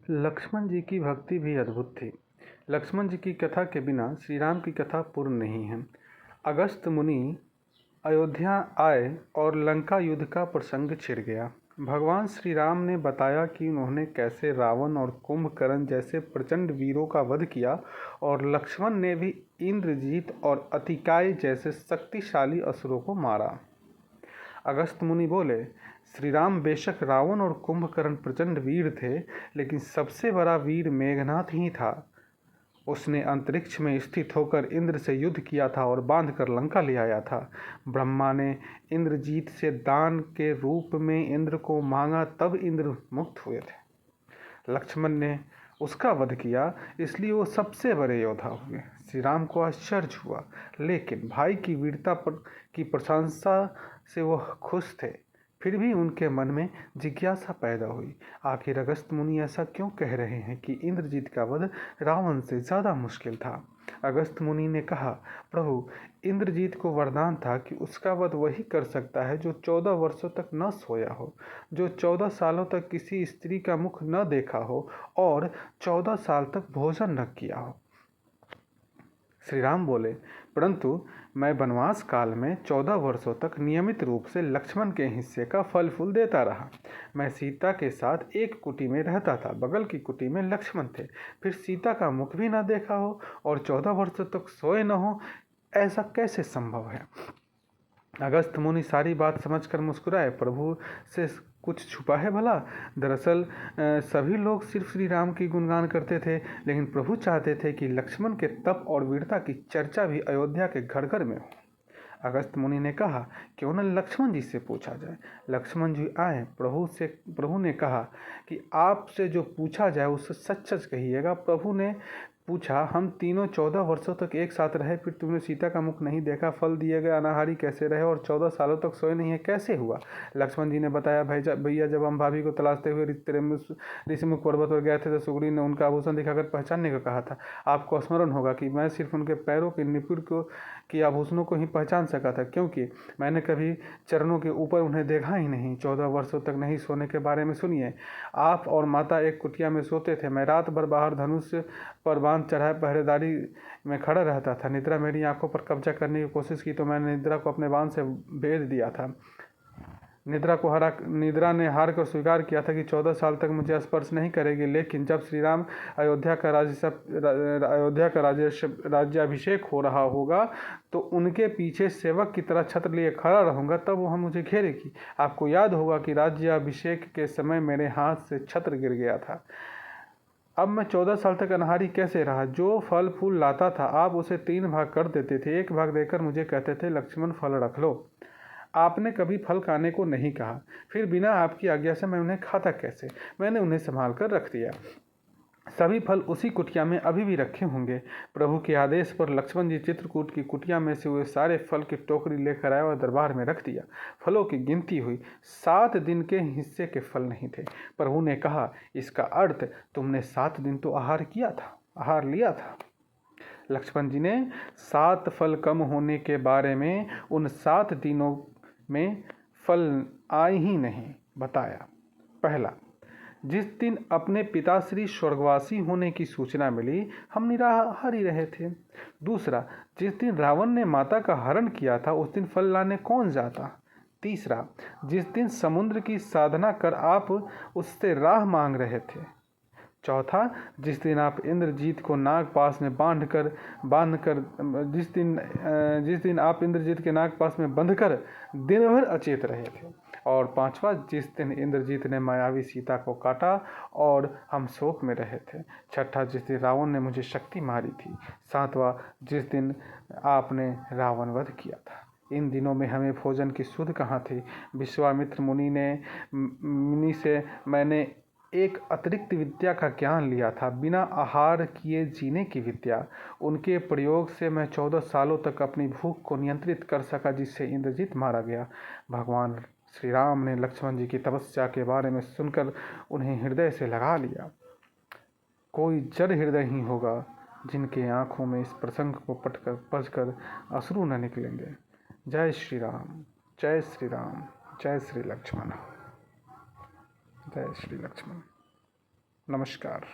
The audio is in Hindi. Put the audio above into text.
लक्ष्मण जी की भक्ति भी अद्भुत थी। लक्ष्मण जी की कथा के बिना श्री राम की कथा पूर्ण नहीं है। अगस्त मुनि अयोध्या आए और लंका युद्ध का प्रसंग छिड़ गया। भगवान श्री राम ने बताया कि उन्होंने कैसे रावण और कुंभकर्ण जैसे प्रचंड वीरों का वध किया और लक्ष्मण ने भी इंद्रजीत और अतिकाय जैसे शक्तिशाली असुरों को मारा। अगस्त मुनि बोले, श्री राम बेशक रावण और कुंभकर्ण प्रचंड वीर थे, लेकिन सबसे बड़ा वीर मेघनाथ ही था। उसने अंतरिक्ष में स्थित होकर इंद्र से युद्ध किया था और बांधकर लंका ले आया था। ब्रह्मा ने इंद्रजीत से दान के रूप में इंद्र को मांगा, तब इंद्र मुक्त हुए थे। लक्ष्मण ने उसका वध किया, इसलिए वो सबसे बड़े योद्धा हुए। श्री राम को आश्चर्य हुआ, लेकिन भाई की वीरता की प्रशंसा से वह खुश थे। फिर भी उनके मन में जिज्ञासा पैदा हुई, आखिर अगस्त मुनि ऐसा क्यों कह रहे हैं कि इंद्रजीत का वध रावण से ज़्यादा मुश्किल था। अगस्त मुनि ने कहा, प्रभु, इंद्रजीत को वरदान था कि उसका वध वही कर सकता है जो 14 वर्षों तक न सोया हो, जो 14 सालों तक किसी स्त्री का मुख न देखा हो और 14 साल तक भोजन न किया हो। श्री राम बोले, परंतु मैं वनवास काल में 14 वर्षों तक नियमित रूप से लक्ष्मण के हिस्से का फल फूल देता रहा। मैं सीता के साथ एक कुटी में रहता था, बगल की कुटी में लक्ष्मण थे। फिर सीता का मुख भी न देखा हो और 14 वर्षों तक सोए न हो, ऐसा कैसे संभव है। अगस्त मुनि सारी बात समझकर मुस्कुराए, प्रभु से कुछ छुपा है भला। दरअसल सभी लोग सिर्फ श्री राम की गुणगान करते थे, लेकिन प्रभु चाहते थे कि लक्ष्मण के तप और वीरता की चर्चा भी अयोध्या के घर घर में हो। अगस्त मुनि ने कहा, क्यों न लक्ष्मण जी से पूछा जाए। लक्ष्मण जी आए। प्रभु ने कहा कि आपसे जो पूछा जाए उससे सच सच कहिएगा। प्रभु ने पूछा, हम तीनों 14 वर्षों तक एक साथ रहे, फिर तुमने सीता का मुख नहीं देखा, फल दिए गए अनाहारी कैसे रहे और 14 सालों तक सोए नहीं है, कैसे हुआ। लक्ष्मण जी ने बताया, भैया जब हम भाभी को तलाशते हुए ऋषिमुख पर्वत पर गए थे तो सुग्रीव ने उनका आभूषण दिखाकर पहचानने को कहा था। आपको स्मरण होगा कि मैं सिर्फ उनके पैरों के निपुण की आभूषणों को ही पहचान सका था, क्योंकि मैंने कभी चरणों के ऊपर उन्हें देखा ही नहीं। 14 वर्षों तक नहीं सोने के बारे में सुनिए। आप और माता एक कुटिया में सोते थे, मैं रात भर बाहर धनुष पर बांध चढ़ाए पहरेदारी में खड़ा रहता था। निद्रा मेरी आंखों पर कब्जा करने की कोशिश की तो मैंने निद्रा को अपने बांध से भेद दिया था। निद्रा ने हार कर स्वीकार किया था कि 14 साल तक मुझे स्पर्श नहीं करेगी, लेकिन जब श्री राम अयोध्या का राज्याभिषेक हो रहा होगा तो उनके पीछे सेवक की तरह छत्र लिए खड़ा रहूंगा, तब वह मुझे घेरेगी। आपको याद होगा कि राज्याभिषेक के समय मेरे हाथ से छत्र गिर गया था। अब मैं 14 साल तक अनहारी कैसे रहा। जो फल फूल लाता था आप उसे 3 भाग कर देते थे, एक भाग देकर मुझे कहते थे, लक्ष्मण फल रख लो। आपने कभी फल खाने को नहीं कहा, फिर बिना आपकी आज्ञा से मैं उन्हें खाता कैसे। मैंने उन्हें संभाल कर रख दिया। सभी फल उसी कुटिया में अभी भी रखे होंगे। प्रभु के आदेश पर लक्ष्मण जी चित्रकूट की कुटिया में से हुए सारे फल की टोकरी लेकर आए और दरबार में रख दिया। फलों की गिनती हुई, 7 दिन के हिस्से के फल नहीं थे। प्रभु ने कहा, इसका अर्थ तुमने 7 दिन तो आहार लिया था। लक्ष्मण जी ने 7 फल कम होने के बारे में उन 7 दिनों में फल आए ही नहीं बताया। पहला, जिस दिन अपने पिताश्री स्वर्गवासी होने की सूचना मिली, हम निराहार ही रहे थे। दूसरा, जिस दिन रावण ने माता का हरण किया था उस दिन फल लाने कौन जाता। तीसरा, जिस दिन समुद्र की साधना कर आप उससे राह मांग रहे थे। चौथा, जिस दिन आप इंद्रजीत को नागपाश में जिस दिन आप इंद्रजीत के नागपाश में बंधकर दिन भर अचेत रहे थे। और पांचवा, जिस दिन इंद्रजीत ने मायावी सीता को काटा और हम शोक में रहे थे। छठा, जिस दिन रावण ने मुझे शक्ति मारी थी। सातवां, जिस दिन आपने रावण वध किया था। इन दिनों में हमें भोजन की सुध कहाँ थी। विश्वामित्र मुनि से मैंने एक अतिरिक्त विद्या का ज्ञान लिया था, बिना आहार किए जीने की विद्या। उनके प्रयोग से मैं 14 सालों तक अपनी भूख को नियंत्रित कर सका, जिससे इंद्रजीत मारा गया। भगवान श्री राम ने लक्ष्मण जी की तपस्या के बारे में सुनकर उन्हें हृदय से लगा लिया। कोई जड़ हृदय ही होगा जिनके आंखों में इस प्रसंग को पढ़कर अश्रु न निकलेंगे। जय श्री राम, जय श्री राम, जय श्री लक्ष्मण, जय श्री लक्ष्मण। नमस्कार।